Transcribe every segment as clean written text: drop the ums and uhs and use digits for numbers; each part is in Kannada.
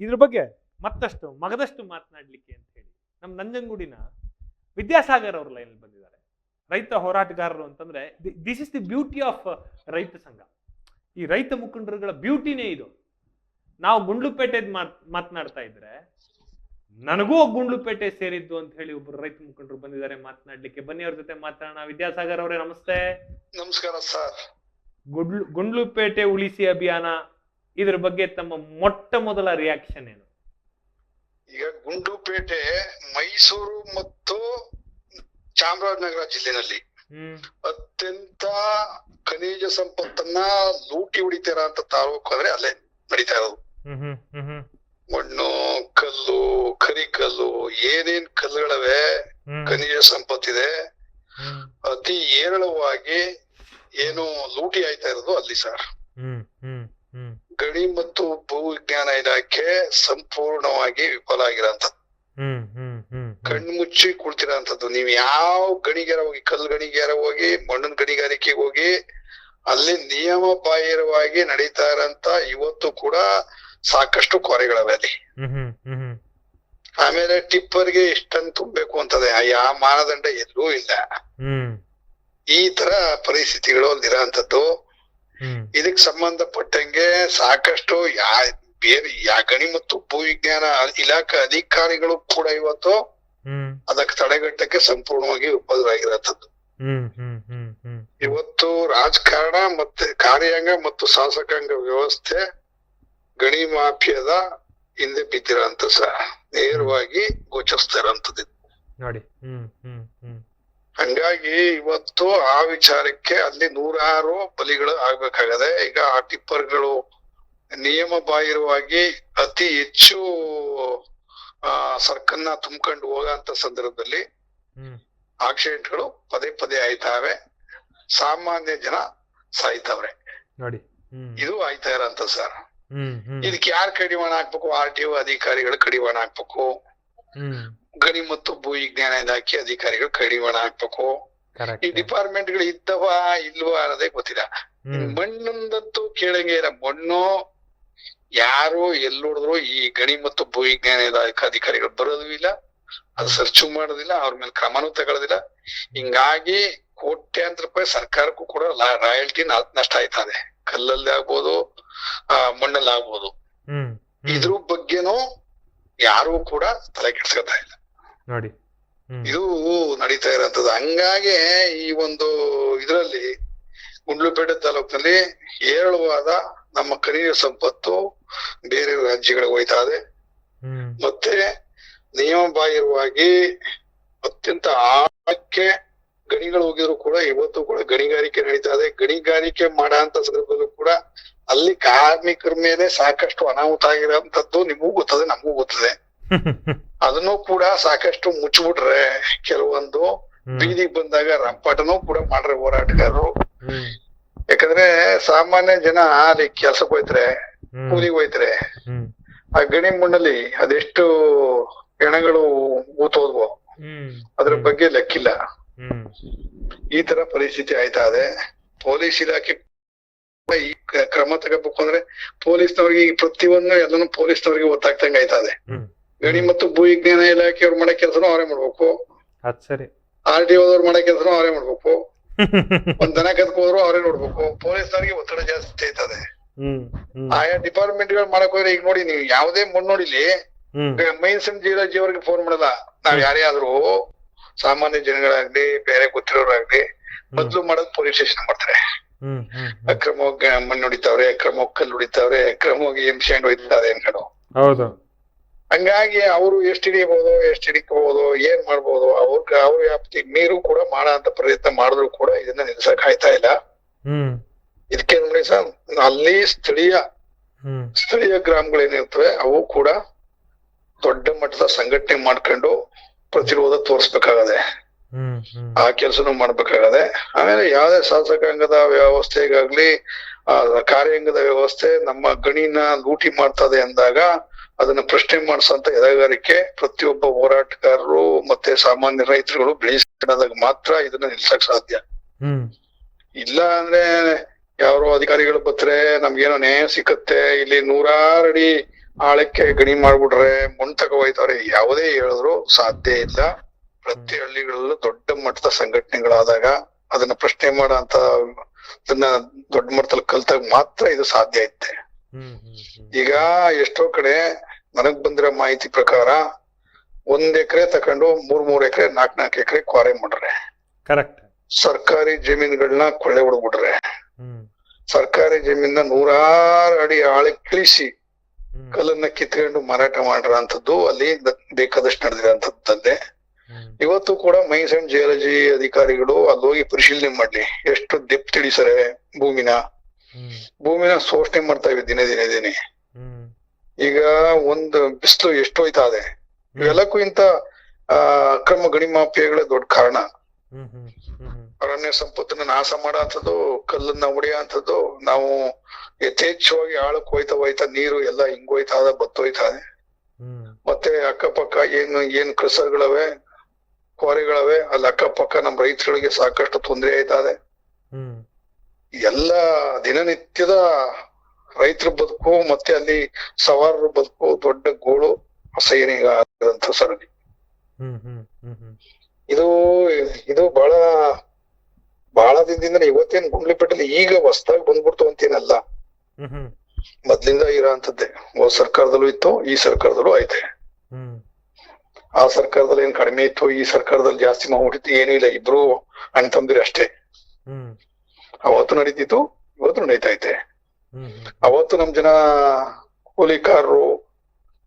ಇದ್ರ ಬಗ್ಗೆ ಮತ್ತಷ್ಟು ಮಗದಷ್ಟು ಮಾತನಾಡ್ಲಿಕ್ಕೆ ಅಂತ ಹೇಳಿ ನಮ್ಮ ನಂಜನಗೂಡಿನ ವಿದ್ಯಾಸಾಗರ್ ಅವ್ರ ಲೈನ್ ಬಂದಿದ್ದಾರೆ. ರೈತ ಹೋರಾಟಗಾರರು ಅಂತಂದ್ರೆ this is the beauty of ರೈತ ಸಂಘ. ಈ ರೈತ ಮುಖಂಡರುಗಳ ಬ್ಯೂಟಿನೇ ಇದು. ನಾವು ಗುಂಡ್ಲುಪೇಟೆ ಮಾತನಾಡ್ತಾ ಇದ್ರೆ ನನಗೂ ಗುಂಡ್ಲುಪೇಟೆ ಸೇರಿದ್ದು ಅಂತ ಹೇಳಿ ಒಬ್ರು ರೈತ ಮುಖಂಡರು ಬಂದಿದ್ದಾರೆ ಮಾತನಾಡ್ಲಿಕ್ಕೆ. ಬನ್ನಿ ಅವ್ರ ಜೊತೆ ಮಾತಾಡೋಣ. ವಿದ್ಯಾಸಾಗರ್ ಅವರೇ ನಮಸ್ತೆ. ನಮಸ್ಕಾರ ಸರ್. ಗುಂಡ್ಲುಪೇಟೆ ಉಳಿಸಿ ಅಭಿಯಾನ, ಇದ್ರ ಬಗ್ಗೆ ತಮ್ಮ ಮೊಟ್ಟ ಮೊದಲ ರಿಯಾಕ್ಷನ್ ಏನು? ಈಗ ಗುಂಡ್ಲುಪೇಟೆ ಮೈಸೂರು ಮತ್ತು ಚಾಮರಾಜನಗರ ಜಿಲ್ಲೆನಲ್ಲಿ ಅತ್ಯಂತ ಖನಿಜ ಸಂಪತ್ತನ್ನ ಲೂಟಿ ಹೊಡಿತಾರ ಅಂತ ತಾಲೂಕು ಅಂದ್ರೆ ಅಲ್ಲೇ ನಡೀತಾ ಇರೋದು. ಮಣ್ಣು, ಕಲ್ಲು, ಕರಿಕಲ್ಲು, ಏನೇನ್ ಕಲ್ಲುಗಳವೆ ಖನಿಜ ಸಂಪತ್ತಿದೆ, ಅತಿ ಏರಳವಾಗಿ ಏನು ಲೂಟಿ ಆಯ್ತಾ ಇರೋದು ಅಲ್ಲಿ ಸರ್. ಗಣಿ ಮತ್ತು ಭೂವಿಜ್ಞಾನ ಇಲಾಖೆ ಸಂಪೂರ್ಣವಾಗಿ ವಿಫಲ ಆಗಿರೋಂಥದ್ದು, ಕಣ್ಮುಚ್ಚಿ ಕುಳ್ತಿರೋಂಥದ್ದು. ನೀವ್ ಯಾವ ಗಣಿಗಾರ ಹೋಗಿ, ಕಲ್ಲು ಗಣಿಗಾರ ಹೋಗಿ, ಮಣ್ಣಿನ ಗಣಿಗಾರಿಕೆಗೆ ಹೋಗಿ, ಅಲ್ಲಿ ನಿಯಮ ಬಾಹಿರವಾಗಿ ನಡೀತಾ ಇರೋಂತ ಇವತ್ತು ಕೂಡ ಸಾಕಷ್ಟು ಕೊರೆಗಳವೆ ಅಲ್ಲಿ. ಆಮೇಲೆ ಟಿಪ್ಪರ್ಗೆ ಇಷ್ಟನ್ನು ತುಂಬಬೇಕು ಅಂತದೆ, ಯಾವ ಮಾನದಂಡ ಎಲ್ಲೂ ಇಲ್ಲ. ಈ ತರ ಪರಿಸ್ಥಿತಿಗಳು ಅಲ್ಲಿರೋಂಥದ್ದು. ಇದಕ್ ಸಂಬಂಧಪಟ್ಟಂಗೆ ಸಾಕಷ್ಟು ಬೇರೆ ಗಣಿ ಮತ್ತು ಭೂವಿಜ್ಞಾನ ಇಲಾಖೆ ಅಧಿಕಾರಿಗಳು ಕೂಡ ಇವತ್ತು ಅದಕ್ಕೆ ತಡೆಗಟ್ಟಕ್ಕೆ ಸಂಪೂರ್ಣವಾಗಿ ವಿಫಲರಾಗಿರತ್ತದ್ದು. ಇವತ್ತು ರಾಜಕಾರಣ ಮತ್ತೆ ಕಾರ್ಯಾಂಗ ಮತ್ತು ಶಾಸಕಾಂಗ ವ್ಯವಸ್ಥೆ ಗಣಿ ಮಾಫಿಯಾದ ಹಿಂದೆ ಬಿದ್ದಿರೋಂತ ನೇರವಾಗಿ ಗೋಚರಿಸ್ತಾ ಇರೋಂಥದ್ದು ನೋಡಿ. ಹಂಗಾಗಿ ಇವತ್ತು ಆ ವಿಚಾರಕ್ಕೆ ಅಲ್ಲಿ ನೂರಾರು ಬಲಿಗಳು ಆಗ್ಬೇಕಾಗದೆ. ಈಗ ಆ ಟಿಪ್ಪರ್ಗಳು ನಿಯಮ ಬಾಹಿರವಾಗಿ ಅತಿ ಹೆಚ್ಚು ಸರ್ಕನ್ನ ತುಂಬ್ಕೊಂಡು ಹೋಗಂತ ಸಂದರ್ಭದಲ್ಲಿ ಆಕ್ಸಿಡೆಂಟ್ಗಳು ಪದೇ ಪದೇ ಆಯ್ತಾವೆ, ಸಾಮಾನ್ಯ ಜನ ಸಾಯ್ತಾವ್ರೆ. ನೋಡಿ, ಇದು ಆಯ್ತಾ ಇರೋಂತ ಸರ್. ಇದಕ್ಕೆ ಯಾರು ಕಡಿವಾಣ ಹಾಕ್ಬೇಕು? RTO ಅಧಿಕಾರಿಗಳು ಕಡಿವಾಣ ಹಾಕ್ಬೇಕು, ಗಣಿ ಮತ್ತು ಭೂವಿಜ್ಞಾನ ಇಲಾಖೆ ಅಧಿಕಾರಿಗಳು ಕಡಿವಾಣ ಹಾಕ್ಬೇಕು. ಈ ಡಿಪಾರ್ಟ್ಮೆಂಟ್ ಗಳು ಇದ್ದವ ಇಲ್ವಾ ಅನ್ನೋದೇ ಗೊತ್ತಿಲ್ಲ. ಮಣ್ಣಂದಂತೂ ಕೇಳಂಗೆ ಇಲ್ಲ. ಮಣ್ಣು ಯಾರು ಎಲ್ಲಿ ನೋಡಿದ್ರು ಈ ಗಣಿ ಮತ್ತು ಭೂವಿಜ್ಞಾನ ಇಲಾಖೆ ಅಧಿಕಾರಿಗಳು ಬರೋದು ಇಲ್ಲ, ಅದು ಸರ್ಚು ಮಾಡೋದಿಲ್ಲ, ಅವ್ರ ಮೇಲೆ ಕ್ರಮನೂ ತಗೊಳ್ಳೋದಿಲ್ಲ. ಹಿಂಗಾಗಿ ಕೋಟ್ಯಾಂತರ ರೂಪಾಯಿ ಸರ್ಕಾರಕ್ಕೂ ಕೂಡ ರಾಯಲ್ಟಿ ನಷ್ಟ ಆಯ್ತದೆ. ಕಲ್ಲಲ್ಲಿ ಆಗ್ಬೋದು, ಮಣ್ಣಲ್ಲಿ ಆಗ್ಬೋದು. ಇದ್ರ ಬಗ್ಗೆನೂ ಯಾರು ಕೂಡ ತಲೆ ಕೆಡ್ಸ್ಕೊತಾ ಇಲ್ಲ ನೋಡಿ. ಇದು ನಡೀತಾ ಇರೋಂಥದ್ದು. ಹಂಗಾಗಿ ಈ ಒಂದು ಇದ್ರಲ್ಲಿ ಗುಂಡ್ಲುಪೇಟೆ ತಾಲೂಕಿನಲ್ಲಿ ಹೇರಳವಾದ ನಮ್ಮ ಖನಿಜ ಸಂಪತ್ತು ಬೇರೆ ರಾಜ್ಯಗಳಿಗೆ ಹೋಯ್ತಾ ಇದೆ. ಮತ್ತೆ ನಿಯಮ ಬಾಹಿರವಾಗಿ ಅತ್ಯಂತ ಆಳಕ್ಕೆ ಗಣಿಗಳು ಹೋಗಿದ್ರು ಕೂಡ ಇವತ್ತು ಕೂಡ ಗಣಿಗಾರಿಕೆ ನಡೀತಾ ಇದೆ. ಗಣಿಗಾರಿಕೆ ಮಾಡಂತ ಸಂದರ್ಭದಲ್ಲೂ ಕೂಡ ಅಲ್ಲಿ ಕಾರ್ಮಿಕರ ಮೇಲೆ ಸಾಕಷ್ಟು ಅನಾಹುತ ಆಗಿರೋಂಥದ್ದು ನಿಮಗೂ ಗೊತ್ತದೆ, ನಮಗೂ ಗೊತ್ತದೆ. ಅದನ್ನು ಕೂಡ ಸಾಕಷ್ಟು ಮುಚ್ಚಿಬಿಟ್ರೆ ಕೆಲವೊಂದು ಬೀದಿಗೆ ಬಂದಾಗ ರಂಪಾಟನೂ ಕೂಡ ಮಾಡ್ರೆ ಹೋರಾಟಗಾರರು. ಯಾಕಂದ್ರೆ ಸಾಮಾನ್ಯ ಜನ ಅಲ್ಲಿ ಕೆಲ್ಸಕ್ಕೆ ಹೋಯ್ತಾರೆ, ಕೂಲಿಗೆ ಹೋಯ್ತಾರೆ. ಆ ಗಣಿ ಮಣ್ಣಲ್ಲಿ ಅದೆಷ್ಟು ಹೆಣಗಳು ಊತೋದ್ವೋ ಅದ್ರ ಬಗ್ಗೆ ಲೆಕ್ಕಿಲ್ಲ. ಈ ತರ ಪರಿಸ್ಥಿತಿ ಆಯ್ತಾ ಇದೆ. ಪೊಲೀಸ್ ಇಲಾಖೆ ಈ ಕ್ರಮ ತಗೋಬೇಕು ಅಂದ್ರೆ ಪೊಲೀಸ್ನವ್ರಿಗೆ ಪ್ರತಿಯೊಂದು ಎಲ್ಲಾನು ಪೊಲೀಸ್ನವ್ರಿಗೆ ಗೊತ್ತಾಗ್ತಂಗ ಆಯ್ತಾ ಇದೆ. ಗಣಿ ಮತ್ತು ಭೂವಿಜ್ಞಾನ ಇಲಾಖೆಯವ್ರು ಮಾಡೋ ಕೆಲಸನೂ ಅವರೇ ಮಾಡ್ಬೇಕು, RTOದವ್ರು ಮಾಡೋ ಕೆಲಸನೂ ಅವರೇ ಮಾಡ್ಬೇಕು, ಒಂದ್ ದನ ಕದ್ಕೋದ್ರು ಅವರೇ ನೋಡ್ಬೇಕು. ಪೊಲೀಸ್ನವ್ರಿಗೆ ಒತ್ತಡ ಜಾಸ್ತಿ ಆಯ್ತದೆ. ಆಯಾ ಡಿಪಾರ್ಟ್ಮೆಂಟ್ ಗಳು ಮಾಡಕ್ ಹೋದ್ರೆ ಈಗ ನೋಡಿ, ನೀವು ಯಾವ್ದೇ ಮಣ್ಣು ನೋಡಿಲಿ ಮೈನ್ಸ್ ಅಂಡ್ ಜಿಯಾಲಜಿ ಅವ್ರಿಗೆ ಫೋನ್ ಮಾಡಲ್ಲ. ನಾವ್ ಯಾರೇ ಆದ್ರೂ ಸಾಮಾನ್ಯ ಜನಗಳಾಗ್ಲಿ ಬೇರೆ ಗೊತ್ತಿರೋರಾಗ್ಲಿ ಮೊದ್ಲು ಮಾಡೋದು ಪೊಲೀಸ್ ಸ್ಟೇಷನ್ ಮಾಡ್ತಾರೆ. ಅಕ್ರಮವಾಗಿ ಮಣ್ಣು ಹೊಡಿತಾವ್ರೆ, ಅಕ್ರಮವಾಗಿ ಕಲ್ಲು ಹೊಡಿತಾವ್ರೆ, ಅಕ್ರಮವಾಗಿ ಹಿಂಸೆಂಡ್ ಹೋಯ್ತಾರೆ ಅನ್ಕೊಂಡು. ಹೌದು. ಹಂಗಾಗಿ ಅವರು ಎಷ್ಟು ಹಿಡಿಯಬಹುದು, ಎಷ್ಟು ಹಿಡಿಕಬಹುದು, ಏನ್ ಮಾಡ್ಬೋದು, ಅವ್ರ ವ್ಯಾಪ್ತಿ ಮೀರು ಕೂಡ ಮಾಡೋ ಅಂತ ಪ್ರಯತ್ನ ಮಾಡಿದ್ರು ಕೂಡ ಇದನ್ನ ನಿಲ್ಸಕ್ ಆಯ್ತಾ ಇಲ್ಲ. ಇದಕ್ಕೆ ನೋಡಿ ಸರ್, ಅಲ್ಲಿ ಸ್ಥಳೀಯ ಗ್ರಾಮಗಳೇನಿರ್ತವೆ ಅವು ಕೂಡ ದೊಡ್ಡ ಮಟ್ಟದ ಸಂಘಟನೆ ಮಾಡ್ಕೊಂಡು ಪ್ರತಿರೋಧ ತೋರಿಸ್ಬೇಕಾಗದೆ, ಆ ಕೆಲಸನೂ ಮಾಡ್ಬೇಕಾಗದೆ. ಆಮೇಲೆ ಯಾವ್ದೇ ಶಾಸಕಾಂಗದ ವ್ಯವಸ್ಥೆಗಾಗ್ಲಿ ಕಾರ್ಯಾಂಗದ ವ್ಯವಸ್ಥೆ ನಮ್ಮ ಗಣಿನ ಲೂಟಿ ಮಾಡ್ತದೆ ಅಂದಾಗ ಅದನ್ನ ಪ್ರಶ್ನೆ ಮಾಡಿಸೋಂತ ಎದೆಗಾರಿಕೆ ಪ್ರತಿಯೊಬ್ಬ ಹೋರಾಟಗಾರರು ಮತ್ತೆ ಸಾಮಾನ್ಯ ರೈತರುಗಳು ಬೆಳೆಸಿದಾಗ ಮಾತ್ರ ಇದನ್ನ ನಿಲ್ಸಕ್ ಸಾಧ್ಯ. ಇಲ್ಲ ಅಂದ್ರೆ ಯಾರೋ ಅಧಿಕಾರಿಗಳು ಬರ್ತಾರೆ, ನಮ್ಗೇನೋ ನ್ಯಾಯ ಸಿಕ್ಕತ್ತೆ, ಇಲ್ಲಿ 100 ಅಡಿ ಆಳಕ್ಕೆ ಗಣಿ ಮಾಡ್ಬಿಟ್ರೆ ಮಣ್ಣು ತಗೋಯ್ತವ್ರೆ ಯಾವುದೇ ಹೇಳಿದ್ರು ಸಾಧ್ಯ ಇಲ್ಲ. ಪ್ರತಿ ಹಳ್ಳಿಗಳಲ್ಲೂ ದೊಡ್ಡ ಮಟ್ಟದ ಸಂಘಟನೆಗಳಾದಾಗ ಅದನ್ನ ಪ್ರಶ್ನೆ ಮಾಡೋ ಅಂತ ಅದನ್ನ ದೊಡ್ಡ ಮಟ್ಟದಲ್ಲಿ ಕಲ್ತಾಗ ಮಾತ್ರ ಇದು ಸಾಧ್ಯ ಐತೆ. ಈಗ ಎಷ್ಟೋ ಕಡೆ ನನಗ್ ಬಂದಿರೋ ಮಾಹಿತಿ ಪ್ರಕಾರ 1 ಎಕರೆ ತಕೊಂಡು 3 ಎಕರೆ 4 ಎಕರೆ ಕ್ವಾರೆ ಮಾಡ್ರೆ. ಕರೆಕ್ಟ್. ಸರ್ಕಾರಿ ಜಮೀನುಗಳನ್ನ ಕೊಳ್ಳೆ ಹೊಡ್ಬಿಟ್ರೆ. ಸರ್ಕಾರಿ ಜಮೀನ 100 ಅಡಿ ಆಳಕ್ಕೆ ಇಳಿಸಿ ಕಲ್ಲನ್ನ ಕಿತ್ಕೊಂಡು ಮಾರಾಟ ಮಾಡಿರೋಂಥದ್ದು ಅಲ್ಲಿ ಬೇಕಾದಷ್ಟು ನಡೆದಿರೋಂಥದ್ದೇ. ಇವತ್ತು ಕೂಡ ಮೈನ್ಸ್ ಅಂಡ್ ಜಿಯಾಲಜಿ ಅಧಿಕಾರಿಗಳು ಅಲ್ಲಿ ಹೋಗಿ ಪರಿಶೀಲನೆ ಮಾಡ್ಲಿ, ಎಷ್ಟು ಡೆಪ್ತ್ ಇಳಿಸರೆ ಭೂಮಿನ ಶೋಷಣೆ ಮಾಡ್ತಾ ಇವೆ ದಿನೇ. ಈಗ ಒಂದು ಬಿಸಿಲು ಎಷ್ಟು ಹೋಯ್ತಾ ಇದೆ, ಇವೆಲ್ಲಕ್ಕೂ ಇಂತ ಅಕ್ರಮ ಗಣಿ ಮಾಫಿಯಾಗಳೇ ದೊಡ್ಡ ಕಾರಣ. ಅರಣ್ಯ ಸಂಪತ್ತನ್ನ ನಾಶ ಮಾಡೋ ಕಲ್ಲನ್ನ ಹೊಡೆಯಂಥದ್ದು. ನಾವು ಯಥೇಚ್ಛವಾಗಿ ಆಳಕ್ ಹೋಯ್ತಾ ನೀರು ಎಲ್ಲ ಹಿಂಗೋಯ್ತಾ ಇದೆ, ಬತ್ತೋಯ್ತಾ ಇದೆ. ಮತ್ತೆ ಅಕ್ಕಪಕ್ಕ ಏನ್ ಕ್ರಸರ್ಗಳವೆ, ಕ್ವಾರಿಗಳವೆ, ಅಲ್ಲಿ ಅಕ್ಕಪಕ್ಕ ನಮ್ ರೈತರಿಗೆ ಸಾಕಷ್ಟು ತೊಂದರೆ ಆಯ್ತಾ ಇದೆ. ಎಲ್ಲ ದಿನನಿತ್ಯದ ರೈತರ ಬದುಕು ಮತ್ತೆ ಅಲ್ಲಿ ಸವಾರರ ಬದುಕು ದೊಡ್ಡ ಗೋಳು ಅಸಹ್ಯನೀಯಂತ ಸರಣಿ. ಇದು ಬಹಳ ದಿನದಿಂದ ಇವತ್ತೇನ್ ಗುಂಡ್ಲುಪೇಟೆಯಲ್ಲಿ ಈಗ ಹೊಸದಾಗಿ ಬಂದ್ಬಿಡ್ತು ಅಂತೇನಲ್ಲ, ಮೊದ್ಲಿಂದ ಇರೋಂಥದ್ದೇ. ಹೋದ್ ಸರ್ಕಾರದಲ್ಲೂ ಇತ್ತು, ಈ ಸರ್ಕಾರದಲ್ಲೂ ಐತೆ. ಆ ಸರ್ಕಾರದಲ್ಲಿ ಏನ್ ಕಡಿಮೆ ಇತ್ತು, ಈ ಸರ್ಕಾರದಲ್ಲಿ ಜಾಸ್ತಿ ಮಾಡ್ಬಿಟ್ಟಿತ್ತು, ಏನೂ ಇಲ್ಲ. ಇಬ್ರು ಅಣ್ಣ ತಮ್ಮದಿರು ಅಷ್ಟೇ. ಅವತ್ತು ನಡೀತಿತ್ತು, ಇವತ್ತು ನಡೀತಾ ಐತೆ. ಅವತ್ತು ನಮ್ ಜನ ಕೂಲಿಕಾರರು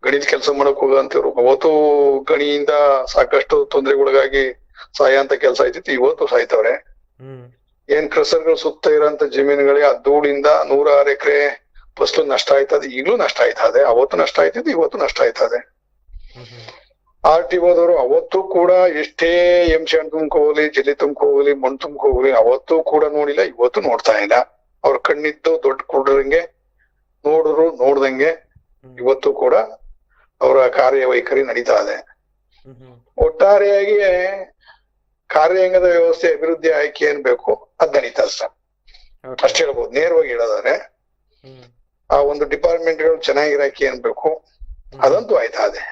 ಗಣಿದ ಕೆಲಸ ಮಾಡಕ್ ಹೋಗಂತವ್ರು ಅವತ್ತು ಗಣಿಯಿಂದ ಸಾಕಷ್ಟು ತೊಂದರೆಗೊಳಗಾಗಿ ಸಾಯಂತ ಕೆಲಸ ಆಯ್ತಿತ್ತು, ಇವತ್ತು ಸಾಯ್ತವ್ರೆ. ಏನ್ ಕ್ರಸರ್ಗಳು ಸುತ್ತ ಇರೋಂತ ಜಮೀನುಗಳಿಗೆ ಆ ಧೂಳಿಂದ 106 ಎಕರೆ ಫಸಲು ನಷ್ಟ ಆಯ್ತದೆ, ಈಗ್ಲೂ ನಷ್ಟ ಆಯ್ತದೆ. ಅವತ್ತು ನಷ್ಟ ಆಯ್ತಿದ್ದು, ಇವತ್ತು ನಷ್ಟ ಆಯ್ತದೆ. RTOದವರು ಅವತ್ತು ಕೂಡ ಎಷ್ಟೇ ಎಮ್ಶಾನ್ ತುಂಬ್ಕೋಗ್ಲಿ, ಜಲ್ಲಿ ತುಂಬ್ಕೋಗ್ಲಿ, ಮಣ್ಣು ತುಂಬ್ಕೋಗ್ಲಿ, ಅವತ್ತು ಕೂಡ ನೋಡಿಲ್ಲ, ಇವತ್ತು ನೋಡ್ತಾ ಇಲ್ಲ. ಅವ್ರ ಕಣ್ಣಿದ್ದು ದೊಡ್ಡ ಕುಡ್ರಂಗೆ ನೋಡ್ದಂಗೆ ಇವತ್ತು ಕೂಡ ಅವರ ಕಾರ್ಯವೈಖರಿ ನಡೀತಾ ಇದೆ. ಒಟ್ಟಾರೆಯಾಗಿ ಕಾರ್ಯಾಂಗದ ವ್ಯವಸ್ಥೆ ಅಭಿವೃದ್ಧಿ ಆಯ್ಕೆ ಏನ್ ಬೇಕು ಅದ್ ನಡೀತಾ ಸರ್, ಅಷ್ಟೇ ಹೇಳ್ಬೋದು. ನೇರವಾಗಿ ಹೇಳೋದಾದ್ರೆ ಆ ಒಂದು ಡಿಪಾರ್ಟ್ಮೆಂಟ್ಗಳು ಚೆನ್ನಾಗಿರಾಕಿ ಏನ್ ಬೇಕು ಅದಂತೂ ಆಯ್ತಾ ಇದೆ.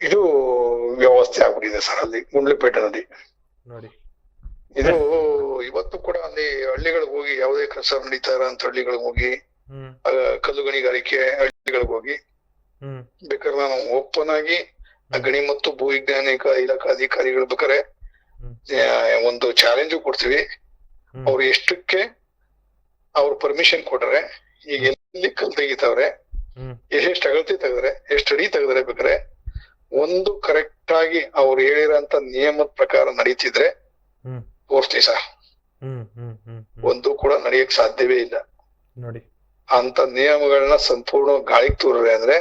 ಇದು ವ್ಯವಸ್ಥೆ ಆಗ್ಬಿಟ್ಟಿದೆ ಸರ್ ಅಲ್ಲಿ ಗುಂಡ್ಲುಪೇಟೆನಲ್ಲಿ. ಇದು ಇವತ್ತು ಕೂಡ ಅಲ್ಲಿ ಹಳ್ಳಿಗಳಿಗೆ ಹೋಗಿ ಯಾವುದೇ ಕೆಲಸ ನಡೀತಾ ಇರೋಂತ ಹಳ್ಳಿಗಳಿಗೆ ಹೋಗಿ, ಕಲ್ಲು ಗಣಿಗಾರಿಕೆ ಹಳ್ಳಿಗಳಿಗೆ ಹೋಗಿ ಬೇಕಾದ್ರೆ ನಾವು ಓಪನ್ ಆಗಿ ಗಣಿ ಮತ್ತು ಭೂವಿಜ್ಞಾನಿಕ ಇಲಾಖಾ ಅಧಿಕಾರಿಗಳು ಬೇಕಾದ್ರೆ ಒಂದು ಚಾಲೆಂಜು ಕೊಡ್ತೀವಿ. ಅವ್ರು ಎಷ್ಟಕ್ಕೆ ಅವ್ರ ಪರ್ಮಿಷನ್ ಕೊಟ್ರೆ, ಈಗ ಎಲ್ಲಿ ಕಲ್ ತೆಗಿತಾವ್ರೆ, ಎಷ್ಟು ಅಳತೆ ತೆಗೆದ್ರೆ, ಎಷ್ಟು ಅಡಿ ತೆಗೆದ್ರೆ ಬೇಕಾದ್ರೆ ಒಂದು ಕರೆಕ್ಟ್ ಆಗಿ ಅವ್ರು ಹೇಳಿರೋಂತ ನಿಯಮದ ಪ್ರಕಾರ ನಡೀತಿದ್ರೆ ತೋರಿಸ್ತೀವಿ ಸರ್. ಒಂದು ಕೂಡ ನಡೆಯಕ್ ಸಾಧ್ಯವೇ ಇಲ್ಲ ನೋಡಿ. ಅಂತ ನಿಯಮಗಳನ್ನ ಸಂಪೂರ್ಣ ಗಾಳಿಗೆ ತೂರ್ರೆ ಅಂದ್ರೆ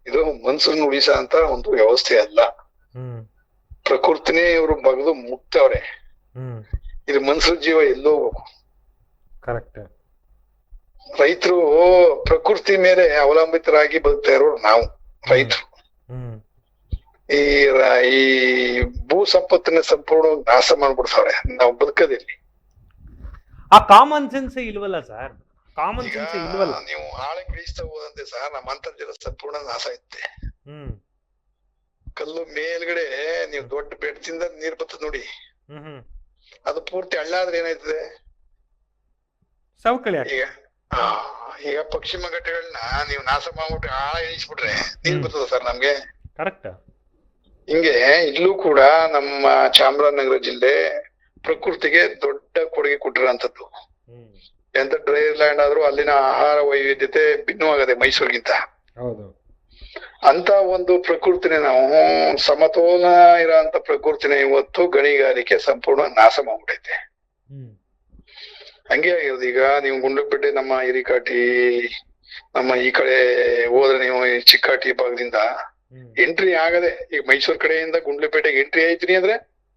ಇದು ಮನ್ಸನ್ನ ಉಳಿಸ ಅಂತ ಒಂದು ವ್ಯವಸ್ಥೆ ಅಲ್ಲ. ಪ್ರಕೃತಿನೇ ಇವ್ರು ಬಗ್ದು ಮುಕ್ತವ್ರೆ. ಇದು ಮನ್ಸರ ಜೀವ ಎಲ್ಲೋ ಹೋಗ್ಬೇಕು. ಕರೆಕ್ಟ್. ರೈತರು ಪ್ರಕೃತಿ ಮೇಲೆ ಅವಲಂಬಿತರಾಗಿ ಬದುಕ್ತಾ ಇರೋರು ನಾವು ರೈತರು. ಈ ಭೂ ಸಂಪತ್ತನ್ನ ಸಂಪೂರ್ಣ ನಾಶ ಮಾಡ್ಬಿಡ್ತಾವ್ರೆ. ನಾವು ಬದುಕದಿಲ್ಲಿ ಆ ಕಾಮನ್ ಸೆನ್ಸ್ ಇಲ್ವಲ್ಲ ಸರ್, ಕಾಮನ್ ಸೆನ್ಸ್ ಇಲ್ವಲ್ಲ. ನೀವು ಆಳಕ್ಕೆ ಇಳಿಸ್ತಾ ಹೋದಂತೆ ಸರ್ ನಮ್ಮ ಅಂತರ್ಜಲ ಸಂಪೂರ್ಣ ನಾಶ ಐತೆ. ಕಲ್ಲು ಮೇಲ್ಗಡೆ ನೀವು ದೊಡ್ಡ ಬೆಟ್ಟದಿಂದ ನೀರ್ ಬರ್ತದ ನೋಡಿ, ಅದು ಪೂರ್ತಿ ಹಳ್ಳ ಆದ್ರೆ ಏನಾಯ್ತದೆ ಸವಕಳಿ. ಈಗ ಪಶ್ಚಿಮ ಘಟ್ಟಗಳನ್ನ ನೀವು ನಾಶ ಮಾಡ್ಬಿಟ್ರೆ ಆಳ ಇಳಿಸ್ಬಿಟ್ರೆ ನೀರ್ ಬರ್ತದ ಸರ್ ನಮ್ಗೆ. ಕರೆಕ್ಟ್. ಹಿಂಗೆ ಇಲ್ಲೂ ಕೂಡ ನಮ್ಮ ಚಾಮರಾಜನಗರ ಜಿಲ್ಲೆ ಪ್ರಕೃತಿಗೆ ದೊಡ್ಡ ಕೊಡುಗೆ ಕೊಟ್ಟಿರೋಂಥದ್ದು. ಎಂತ ಡ್ರೈ ಲ್ಯಾಂಡ್ ಆದ್ರೂ ಅಲ್ಲಿನ ಆಹಾರ ವೈವಿಧ್ಯತೆ ಭಿನ್ನವಾಗದೆ ಮೈಸೂರಿಗಿಂತ. ಅಂತ ಒಂದು ಪ್ರಕೃತಿನೇ ನಾವು ಸಮತೋಲನ ಇರೋಂತ ಪ್ರಕೃತಿನೇ ಇವತ್ತು ಗಣಿಗಾರಿಕೆ ಸಂಪೂರ್ಣ ನಾಶ ಮಾಡ್ಬಿಟ್ಟೈತೆ. ಹಂಗೆ ಆಗಿರೋದು. ಈಗ ನೀವು ಗುಂಡ್ಲುಪೇಟೆ ನಮ್ಮ ಹಿರಿಕಾಟಿ ನಮ್ಮ ಈ ಕಡೆ ಹೋದ್ರೆ ನೀವು ಚಿಕ್ಕಾಟಿ ಭಾಗದಿಂದ ಎಂಟ್ರಿ ಆಗದೆ, ಈಗ ಮೈಸೂರ್ ಕಡೆಯಿಂದ ಗುಂಡ್ಲುಪೇಟೆಗೆ ಎಂಟ್ರಿ ಆಯ್ತೀನಿ ಅಂದ್ರೆ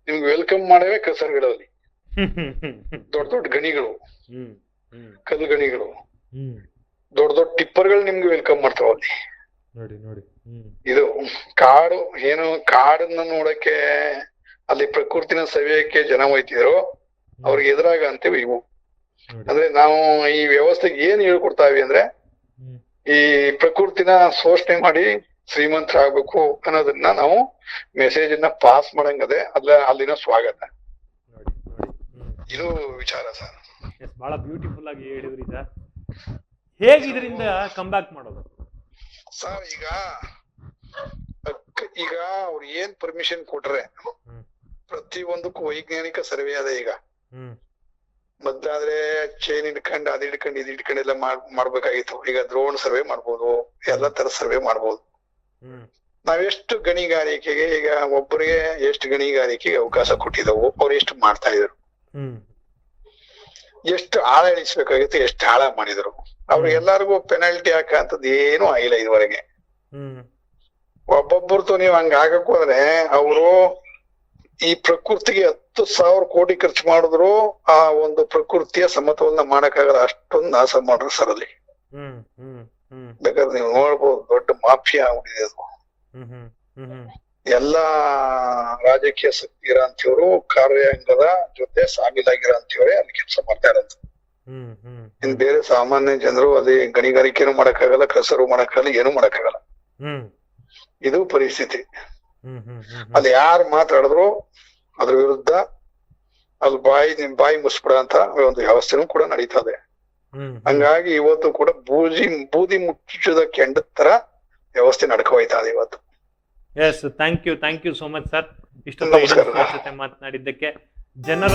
ನಿಮ್ಗೆ ವೆಲ್ಕಮ್ ಮಾಡವೇ ಕಸರ್ಗಳಲ್ಲಿ ದೊಡ್ಡ ದೊಡ್ಡ ಗಣಿಗಳು, ಕಲ್ಲು ಗಣಿಗಳು, ದೊಡ್ಡ ದೊಡ್ಡ ಟಿಪ್ಪರ್ಗಳು ನಿಮ್ಗೆ ವೆಲ್ಕಮ್ ಮಾಡ್ತಾವ ಅಲ್ಲಿ. ಇದು ಕಾಡು ಏನು ಕಾಡನ್ನ ನೋಡಕ್ಕೆ ಅಲ್ಲಿ ಪ್ರಕೃತಿನ ಸವಿಯಕ್ಕೆ ಜನ ಹೋಯ್ತಿದ್ರು, ಅವ್ರಿಗೆ ಎದುರಾಗ ಅಂತೇವೆ ಇವು. ಅಂದ್ರೆ ನಾವು ಈ ವ್ಯವಸ್ಥೆಗೆ ಏನ್ ಹೇಳ್ಕೊಡ್ತಾವಿ ಅಂದ್ರೆ ಈ ಪ್ರಕೃತಿನ ಶೋಷಣೆ ಮಾಡಿ ಶ್ರೀಮಂತರಾಗ್ಬೇಕು ಅನ್ನೋದನ್ನ ನಾವು ಮೆಸೇಜ್ ಅನ್ನ ಪಾಸ್ ಮಾಡಂಗದೆ ಅಲ್ಲಿನ ಸ್ವಾಗತ. ನೋಡಿ ನೋಡಿ ಇದು ವಿಚಾರ ಸರ್. ಎಸ್, ಬಹಳ ಬ್ಯೂಟಿಫುಲ್ ಆಗಿ ಹೇಳಿದ್ರಿ ಸರ್. ಹೇಗೆ ಇದರಿಂದ ಕಮ್ ಬ್ಯಾಕ್ ಮಾಡೋದು ಸರ್? ಈಗ ಅವ್ರು ಏನ್ ಪರ್ಮಿಷನ್ ಕೊಟ್ರೆ ಪ್ರತಿ ಒಂದಕ್ಕೂ ವೈಜ್ಞಾನಿಕ ಸರ್ವೆ ಅದ. ಈಗ ಮೊದ್ಲಾದ್ರೆ ಚೈನ್ ಹಿಡ್ಕೊಂಡು ಅದ್ ಹಿಡ್ಕೊಂಡು ಇದ್ ಹಿಡ್ಕೊಂಡು ಎಲ್ಲ ಮಾಡ್ಬೇಕಾಗಿತ್ತು. ಈಗ ಡ್ರೋನ್ ಸರ್ವೆ ಮಾಡ್ಬೋದು, ಎಲ್ಲಾ ತರ ಸರ್ವೆ ಮಾಡ್ಬೋದು. ನಾವೆಷ್ಟು ಗಣಿಗಾರಿಕೆಗೆ ಈಗ ಒಬ್ಬರಿಗೆ ಎಷ್ಟು ಗಣಿಗಾರಿಕೆಗೆ ಅವಕಾಶ ಕೊಟ್ಟಿದ್ದವು, ಅವ್ರು ಎಷ್ಟು ಮಾಡ್ತಾ ಇದ್ರು, ಎಷ್ಟು ಆಳ ಇಳಿಸ್ಬೇಕಾಗಿತ್ತು, ಎಷ್ಟು ಆಳ ಮಾಡಿದ್ರು. ಅವ್ರಿಗೆಲ್ಲರಿಗೂ ಪೆನಾಲ್ಟಿ ಹಾಕಂತದ್ ಏನು ಆಗಿಲ್ಲ ಇದುವರೆಗೆ. ಒಬ್ಬೊಬ್ಬರ್ತು ನೀವ್ ಹಂಗ ಆಗಕ್ ಹೋದ್ರೆ ಅವರು ಈ ಪ್ರಕೃತಿಗೆ 10,000 ಕೋಟಿ ಖರ್ಚು ಮಾಡಿದ್ರು ಆ ಒಂದು ಪ್ರಕೃತಿಯ ಸಮತೋಲನ ಮಾಡಕ್ಕಾಗಲ್ಲ, ಅಷ್ಟೊಂದು ನಾಶ ಮಾಡ್ರು ಸರ್ ಅಲ್ಲಿ. ಬೇಕಾದ್ರೆ ನೀವು ನೋಡ್ಬೋದು, ದೊಡ್ಡ ಮಾಫಿಯಾ ಆಗ್ಬಿಟ್ಟಿದೆ ಅದು. ಎಲ್ಲಾ ರಾಜಕೀಯ ಶಕ್ತಿ ಇರೋಂತಿವ್ರು ಕಾರ್ಯಾಂಗದ ಜೊತೆ ಸಾಮಿಲಾಗಿರೋಂತಿವ್ರೆ ಅಲ್ಲಿ ಕೆಲಸ ಮಾಡ್ತಾ ಇರೋದು. ಇನ್ ಬೇರೆ ಸಾಮಾನ್ಯ ಜನರು ಅಲ್ಲಿ ಗಣಿಗಾರಿಕೆನೂ ಮಾಡಕ್ಕಾಗಲ್ಲ, ಕಸರು ಮಾಡಕ್ಕಾಗಲ್ಲ, ಏನು ಮಾಡಕ್ಕಾಗಲ್ಲ. ಇದು ಪರಿಸ್ಥಿತಿ. ಅಲ್ಲಿ ಯಾರು ಮಾತಾಡಿದ್ರು ಅದ್ರ ವಿರುದ್ಧ ಅಲ್ಲಿ ಬಾಯಿ ಮುಸ್ಬಿಡ ಅಂತ ಒಂದು ವ್ಯವಸ್ಥೆನೂ ಕೂಡ ನಡೀತದೆ. ಹಂಗಾಗಿ ಇವತ್ತು ಕೂಡ ಬೂದಿ ಮುಚ್ಚಿದ ಕೆಂಡದ ತರ ವ್ಯವಸ್ಥೆ ನಡ್ಕೋಯ್ತಾ ಇದೆ ಇವತ್ತು. Yes, thank you so much sir. ಇಷ್ಟೊಂದು ಜೊತೆ ಮಾತನಾಡಿದ್ದಕ್ಕೆ. ಜನರ